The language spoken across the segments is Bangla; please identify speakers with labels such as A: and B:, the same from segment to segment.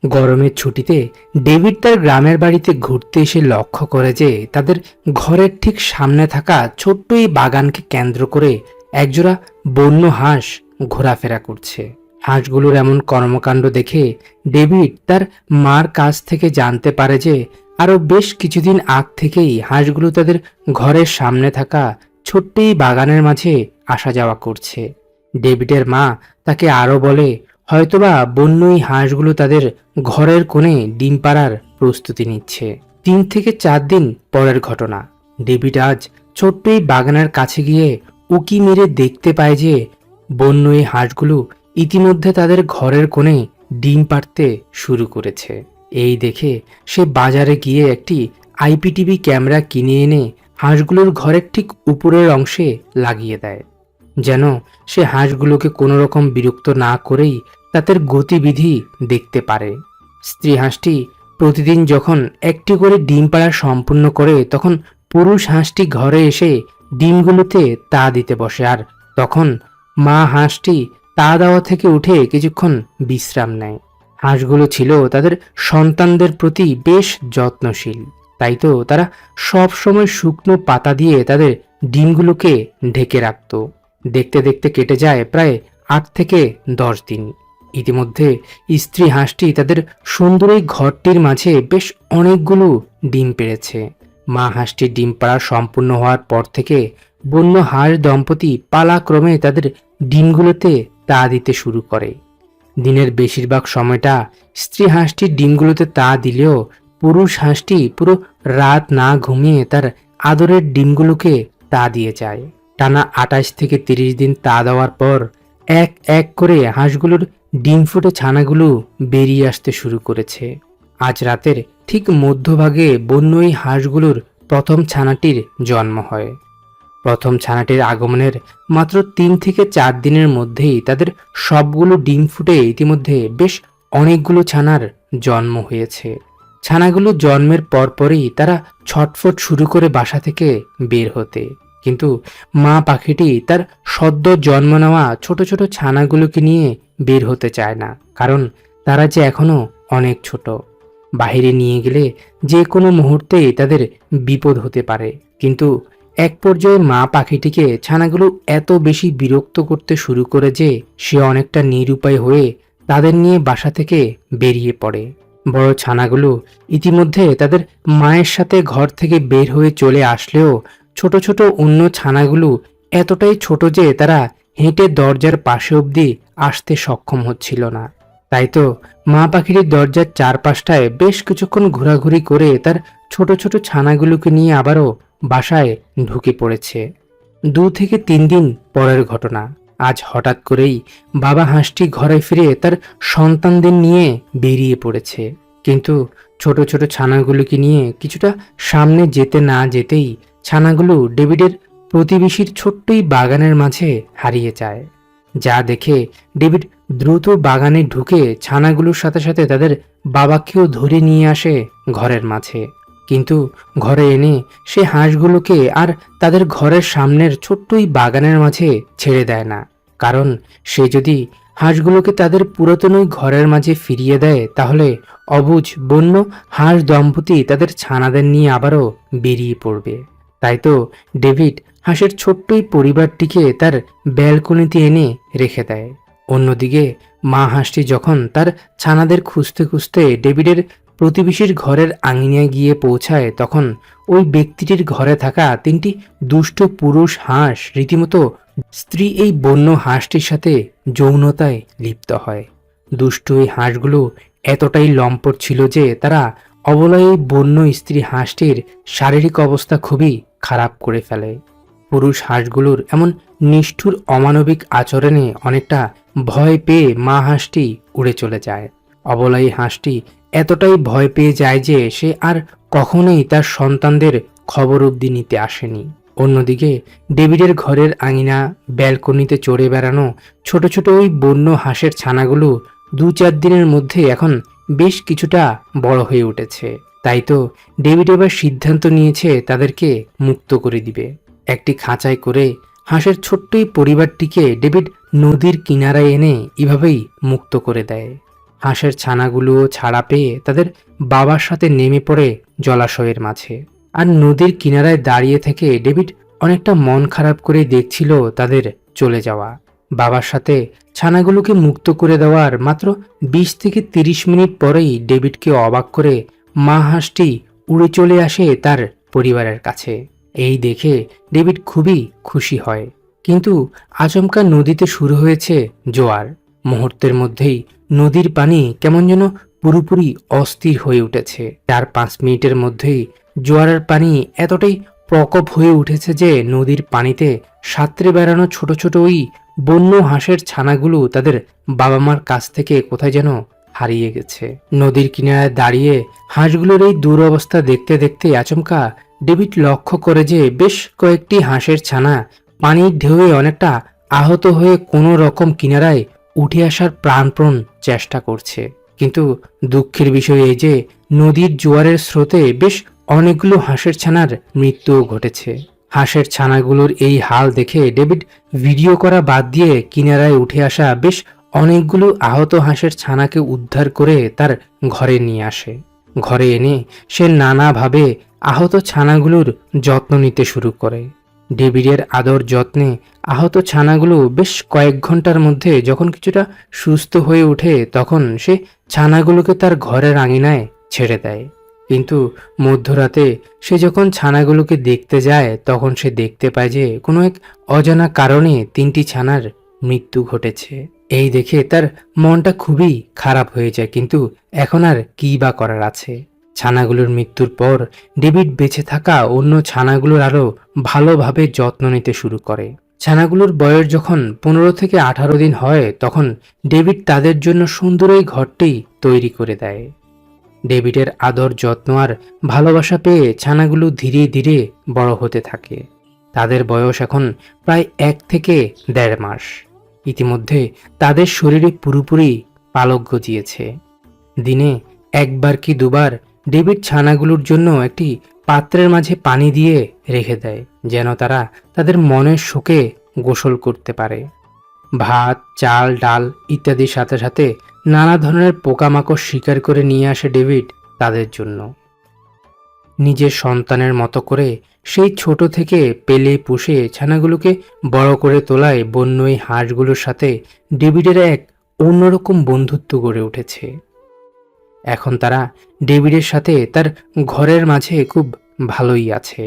A: গরমের ছুটিতে ডেভিড তার গ্রামের বাড়িতে ঘুরতে এসে লক্ষ্য করে যে তাদের ঘরের ঠিক সামনে থাকা ছোট্ট এই বাগানকে কেন্দ্র করে একজোড়া বন্য হাঁস ঘোরাফেরা করছে। হাঁসগুলোর এমন কর্মকাণ্ড দেখে ডেভিড তার মার কাছ থেকে জানতে পারে যে আরও বেশ কিছুদিন আগ থেকেই হাঁসগুলো তাদের ঘরের সামনে থাকা ছোট্ট এই বাগানের মাঝে আসা যাওয়া করছে। ডেভিডের মা তাকে আরও বলে হয়তোবা বন্য এই হাঁসগুলো তাদের ঘরের কোণে ডিম পাড়ার প্রস্তুতি নিচ্ছে। 3 থেকে 4 দিন পরের ঘটনা। ডেভিড আজ ছোট্ট এই বাগানের কাছে গিয়ে উকি মেরে দেখতে পায় যে বন্য এই হাঁসগুলো ইতিমধ্যে তাদের ঘরের কোণে ডিম পাড়তে শুরু করেছে। এই দেখে সে বাজারে গিয়ে একটি আইপিটিভি ক্যামেরা কিনে এনে হাঁসগুলোর ঘরের ঠিক উপরের অংশে লাগিয়ে দেয়, যেন সে হাঁসগুলোকে কোনো রকম বিরক্ত না করেই তাদের গতিবিধি দেখতে পারে। স্ত্রী হাঁসটি প্রতিদিন যখন একটি করে ডিম পাড়া সম্পূর্ণ করে তখন পুরুষ হাঁসটি ঘরে এসে ডিমগুলোতে তা দিতে বসে, আর তখন মা হাঁসটি তা দেওয়া থেকে উঠে কিছুক্ষণ বিশ্রাম নেয়। হাঁসগুলো ছিল তাদের সন্তানদের প্রতি বেশ যত্নশীল, তাই তো তারা সব সময় শুকনো পাতা দিয়ে তাদের ডিমগুলোকে ঢেকে রাখত। দেখতে দেখতে কেটে যায় প্রায় 8 থেকে 10 দিন। ইতিমধ্যে স্ত্রী হাঁসটি তাদের সুন্দর এই ঘরটির মাঝে বেশ অনেকগুলো ডিম পেড়েছে। মা হাঁসটির ডিম পাড়া সম্পূর্ণ হওয়ার পর থেকে বন্য হাঁস দম্পতি পালাক্রমে তাদের ডিমগুলোতে তা দিতে শুরু করে। দিনের বেশিরভাগ সময়টা স্ত্রী হাঁসটির ডিমগুলোতে তা দিলেও পুরুষ হাঁসটি পুরো রাত না ঘুমিয়ে তার আদরের ডিমগুলোকে তা দিয়ে যায়। টানা 28 থেকে 30 দিন তা দেওয়ার পর এক এক করে হাঁসগুলোর ডিম ফুটে ছানাগুলো বেরিয়ে আসতে শুরু করেছে। আজ রাতের ঠিক মধ্যভাগে বন্য এই হাঁসগুলোর প্রথম ছানাটির জন্ম হয়। প্রথম ছানাটির আগমনের মাত্র 3 থেকে 4 দিনের মধ্যেই তাদের সবগুলো ডিম ফুটে ইতিমধ্যে বেশ অনেকগুলো ছানার জন্ম হয়েছে। ছানাগুলো জন্মের পরপরই তারা ছটফট শুরু করে বাসা থেকে বের হতে, কিন্তু মা পাখিটি তার সদ্য জন্ম নেওয়া ছোট ছোট ছানাগুলোকে নিয়ে বের হতে চায় না, কারণ তারা যে এখনো অনেক ছোট। বাহিরে নিয়ে গেলে যে কোনো মুহূর্তেই তাদের বিপদ হতে পারে। কিন্তু এক পর্যায়ে মা পাখিটিকে ছানাগুলো এত বেশি বিরক্ত করতে শুরু করে যে সে অনেকটা নিরুপায় হয়ে তাদের নিয়ে বাসা থেকে বেরিয়ে পড়ে। বড় ছানাগুলো ইতিমধ্যে তাদের মায়ের সাথে ঘর থেকে বের হয়ে চলে আসলেও ছোট ছোট অন্য ছানাগুলো এতটাই ছোট যে তারা হেঁটে দরজার পাশে অবধি আসতে সক্ষম হচ্ছিল না। তাই তো মা পাখিটির দরজার চারপাশটায় বেশ কিছুক্ষণ ঘোরাঘুরি করে তার ছোট ছোট ছানাগুলোকে নিয়ে আবারও বাসায় ঢুকে পড়েছে। 2 থেকে 3 দিন পরের ঘটনা। আজ হঠাৎ করেই বাবা হাঁসটি ঘরে ফিরে তার সন্তানদের নিয়ে বেরিয়ে পড়েছে, কিন্তু ছোট ছোট ছানাগুলোকে নিয়ে কিছুটা সামনে যেতে না যেতেই ছানাগুলো ডেভিডের প্রতিবেশীর ছোট্টই বাগানের মাঝে হারিয়ে যায়। যা দেখে ডেভিড দ্রুত বাগানে ঢুকে ছানাগুলোর সাথে সাথে তাদের বাবাকেও ধরে নিয়ে আসে ঘরের মাঝে। কিন্তু ঘরে এনে সে হাঁসগুলোকে আর তাদের ঘরের সামনের ছোট্টই বাগানের মাঝে ছেড়ে দেয় না, কারণ সে যদি হাঁসগুলোকে তাদের পুরাতন ওই ঘরের মাঝে ফিরিয়ে দেয় তাহলে অবুঝ বন্য হাঁস দম্পতি তাদের ছানাদের নিয়ে আবারও বেরিয়ে পড়বে। তাই তো ডেভিড হাঁসের ছোট্টই পরিবারটিকে তার ব্যালকনিতে এনে রেখে দেয়। অন্যদিকে মা হাঁসটি যখন তার ছানাদের খুঁজতে খুঁজতে ডেভিডের প্রতিবেশীর ঘরের আঙিনায় গিয়ে পৌঁছায় তখন ওই ব্যক্তিটির ঘরে থাকা 3টি দুষ্ট পুরুষ হাঁস রীতিমতো স্ত্রী এই বন্য হাঁসটির সাথে যৌনতায় লিপ্ত হয়। দুষ্ট এই হাঁসগুলো এতটাই লম্পট ছিল যে তারা অবলায় বন্য স্ত্রী হাঁসটির শারীরিক অবস্থা খুবই খারাপ করে ফেলে। পুরুষ হাঁসগুলোর এমন নিষ্ঠুর অমানবিক আচরণে অনেকটা ভয় পেয়ে মা হাঁসটি উড়ে চলে যায়। অবলাই হাঁসটি এতটাই ভয় পেয়ে যায় যে সে আর কখনোই তার সন্তানদের খবর অবধি নিতে আসেনি। অন্যদিকে ডেভিডের ঘরের আঙিনা ব্যালকনিতে চড়ে বেড়ানো ছোট ছোট ওই বন্য হাঁসের ছানাগুলো 2-4 দিনের মধ্যে এখন বেশ কিছুটা বড় হয়ে উঠেছে। তাই তো ডেভিড এবার সিদ্ধান্ত নিয়েছে তাদেরকে মুক্ত করে দিবে। একটি খাঁচায় করে হাঁসের ছোট্ট এই পরিবারটিকে ডেভিড নদীর কিনারায় এনে এভাবেই মুক্ত করে দেয়। হাঁসের ছানাগুলোও ছাড়া পেয়ে তাদের বাবার সাথে নেমে পড়ে জলাশয়ের মাঝে। আর নদীর কিনারায় দাঁড়িয়ে থেকে ডেভিড অনেকটা মন খারাপ করে দেখছিল তাদের চলে যাওয়া। বাবার সাথে ছানাগুলোকে মুক্ত করে দেওয়ার মাত্র 20 থেকে 30 মিনিট পরেই ডেভিডকে অবাক করে মা হাঁসটি উড়ে চলে আসে তার পরিবারের কাছে। এই দেখে ডেভিড খুবই খুশি হয়। কিন্তু আচমকা নদীতে শুরু হয়েছে জোয়ার। মুহূর্তের মধ্যেই নদীর পানি কেমন যেন পুরোপুরি অস্থির হয়ে উঠেছে। 4-5 মিনিটের মধ্যেই জোয়ারের পানি এতটাই প্রকোপ হয়ে উঠেছে যে নদীর পানিতে সাঁতরে বেড়ানো ছোট ছোট ওই বন্য হাঁসের ছানাগুলো তাদের বাবা মার কাছ থেকে কোথায় যেন হারিয়ে গেছে। নদীর কিনারায় দাঁড়িয়ে হাঁসগুলোর এই দুরবস্থা দেখতে দেখতে আচমকা ডেভিড লক্ষ্য করে যে বেশ কয়েকটি হাঁসের ছানা পানির ঢেউয়ে অনেকটা আহত হয়ে কোনো রকম কিনারায় উঠে আসার প্রাণপণ চেষ্টা করছে। কিন্তু দুঃখের বিষয় এই যে নদীর জোয়ারের স্রোতে বেশ অনেকগুলো হাঁসের ছানার মৃত্যুও ঘটেছে। হাঁসের ছানাগুলোর এই হাল দেখে ডেভিড ভিডিও করা বাদ দিয়ে কিনারায় উঠে আসা বেশ অনেকগুলো আহত হাঁসের ছানাকে উদ্ধার করে তার ঘরে নিয়ে আসে। ঘরে এনে সে নানাভাবে আহত ছানাগুলোর যত্ন নিতে শুরু করে। ডেভিডের আদর যত্নে আহত ছানাগুলো বেশ কয়েক ঘন্টার মধ্যে যখন কিছুটা সুস্থ হয়ে ওঠে তখন সে ছানাগুলোকে তার ঘরের আঙিনায় ছেড়ে দেয়। কিন্তু মধ্যরাতে সে যখন ছানাগুলোকে দেখতে যায় তখন সে দেখতে পায় যে কোনো এক অজানা কারণে 3টি ছানার মৃত্যু ঘটেছে। এই দেখে তার মনটা খুবই খারাপ হয়ে যায়, কিন্তু এখন আর কী বা করার আছে। ছানাগুলোর মৃত্যুর পর ডেভিড বেঁচে থাকা অন্য ছানাগুলোর আরও ভালোভাবে যত্ন নিতে শুরু করে। ছানাগুলোর বয়স যখন 15 থেকে 18 দিন হয় তখন ডেভিড তাদের জন্য সুন্দর এই ঘরটি তৈরি করে দেয়। ডেভিডের আদর যত্ন আর ভালোবাসা পেয়ে ছানাগুলো ধীরে ধীরে বড় হতে থাকে। তাদের বয়স এখন প্রায় 1 থেকে 1.5 মাস। ইতিমধ্যে তাদের শরীরে পুরোপুরি পালক গজিয়েছে। দিনে একবার কি দুবার ডেভিড ছানাগুলোর জন্য একটি পাত্রের মাঝে পানি দিয়ে রেখে দেয়, যেন তারা তাদের মনের শোকে গোসল করতে পারে। ভাত, চাল, ডাল ইত্যাদির সাথে সাথে নানা ধরনের পোকামাকড় শিকার করে নিয়ে আসে ডেভিড তাদের জন্য। নিজের সন্তানের মতো করে সেই ছোট থেকে পেলে পুষে ছানাগুলোকে বড় করে তোলায় বন্য এই হাঁসগুলোর সাথে ডেভিডের এক অন্যরকম বন্ধুত্ব গড়ে উঠেছে। এখন তারা ডেভিডের সাথে তার ঘরের মাঝে খুব ভালোই আছে।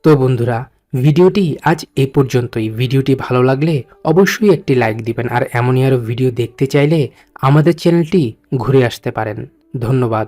A: তো বন্ধুরা, ভিডিওটি আজ এ পর্যন্তই। ভিডিওটি ভালো লাগলে অবশ্যই একটি লাইক দিবেন, আর এমনই আরও ভিডিও দেখতে চাইলে আমাদের চ্যানেলটি ঘুরে আসতে পারেন। ধন্যবাদ।